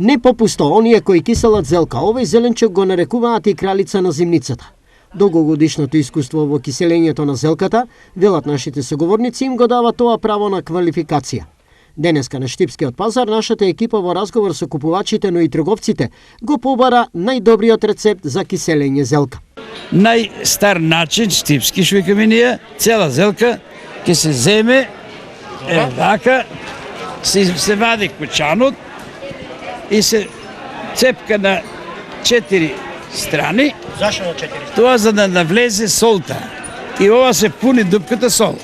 Не попусто оние кои киселат зелка, овој зеленчук го нарекуваат и кралица на зимницата. Долгогодишното искуство во киселењето на зелката, велат нашите соговорници, им го дава тоа право на квалификација. Денеска на Штипскиот пазар нашата екипа во разговор со купувачите, но и трговците, го побара најдобриот рецепт за киселење зелка. Најстар начин, штипски, што викаме ние, цела зелка ќе се земе, вака, се вади кучанот и се цепка на 4 страни. Зашо на 4 страни? Тоа за да навлезе солта. И ова се пуни дупката сол.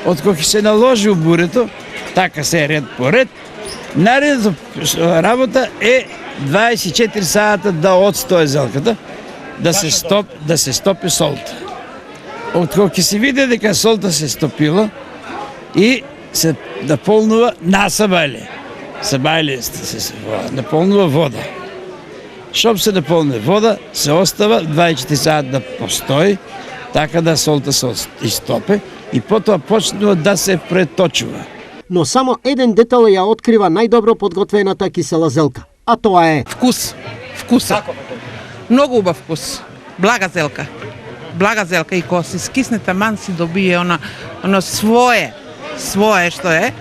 Од кога се наложи у бурето, така се ред по ред, наредната работа е 24 сата да отстои зелката, да се стопи солта. Од кога ќе се види дека солта се стопила и се наполнува на сабајле. Сабајле се наполнува вода. Шоп се наполне вода, се остава 24 сата да постои, така да солта се истопе и потоа почнува да се преточува. Но само еден детал ја открива најдобро подготвената кисела зелка, а тоа е вкусот. Многу убав вкус. Блага зелка и кога се скисне таман си добие оно свое што е.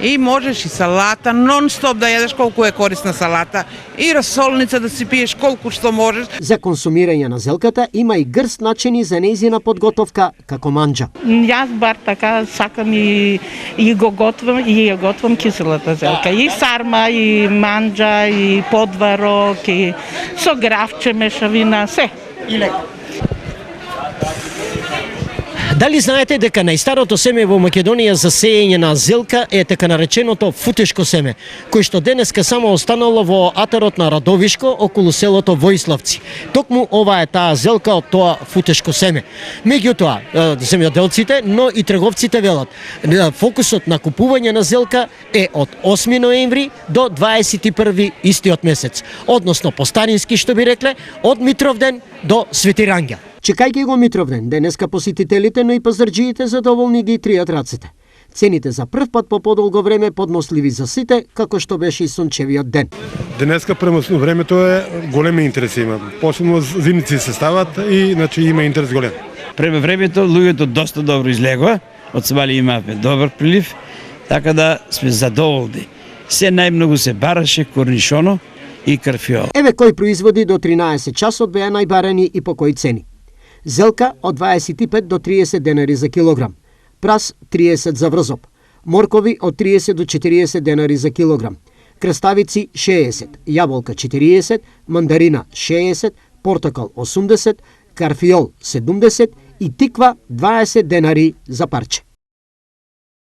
И можеш и салата, нон-стоп да јадеш колку е корисна салата, и расолница да си пиеш колку што можеш. За консумирање на зелката има и грст начини за нејзина подготовка како манџа. Јас бар така сакам и го готвам, и ја готвам киселата зелка. И сарма, и манџа, и подварок, и со гравче мешавина, се. И леко. Дали знаете дека најстарото семе во Македонија за сеење на зелка е така нареченото футешко семе, кој што денеска само останало во атарот на Радовишко околу селото Воиславци. Токму ова е таа зелка од тоа футешко семе. Меѓутоа, земјоделците, но и трговците велат, фокусот на купување на зелка е од 8 ноември до 21 истиот месец, односно по старински што би рекле, од Митровден до Свети Рангел. Чекајќи го Митровден, денеска посетителите, но и пазарџиите задоволни ги тријат рацете. Цените за прв пат по подолго време подносливи за сите, како што беше и сончевиот ден. Денеска према времето е големи интерес има. Посебно зимници се стават и има интерес голем. Према времето луѓето доста добро излегува, од Сабали имавме добар прилив, така да сме задоволни. Се најмногу се бараше корнишоно и карфиол. Еве кои производи до 13 часот беа најбарани и по кои цени. Зелка од 25 до 30 денари за килограм, прас 30 за врзоп, моркови од 30 до 40 денари за килограм, краставици 60, јаболка 40, мандарина 60, портокал 80, карфиол 70 и тиква 20 денари за парче.